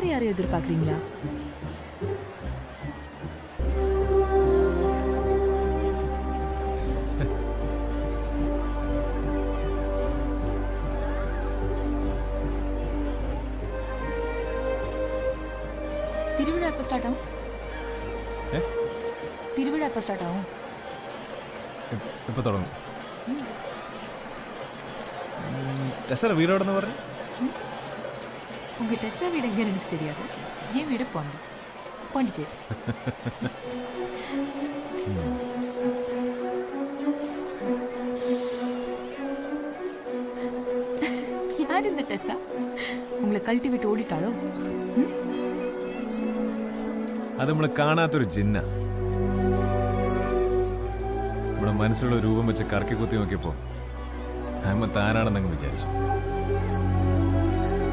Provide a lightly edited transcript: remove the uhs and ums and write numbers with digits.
வேற யாரையும் எதிர்பார்க்குறீங்களா? திருவிழா எப்போ ஸ்டார்ட் ஆகும்? திருவிழா எப்போ ஸ்டார்ட் ஆகும்? இப்போ തുടങ്ങും. ടെസ്സയുടെ വീട് എവിടെന്ന് പറഞ്ഞു? உங்க டெஸ்ஸா வீடு எங்கன்னு எனக்கு தெரியாது. என் வீடு பாண்டிச்சேரி. யார் இந்த டெஸ்ஸா? உங்களை கழட்டி விட்டு ஓடிட்டாளோ? അത് നമ്മൾ കാണാത്തൊരു ജിന്ന. നമ്മുടെ മനസ്സിലുള്ള രൂപം വെച്ച് കറക്കി കുത്തി നോക്കിയപ്പോൾ അമ്മ താനാണെന്നങ്ങ് വിചാരിച്ചു.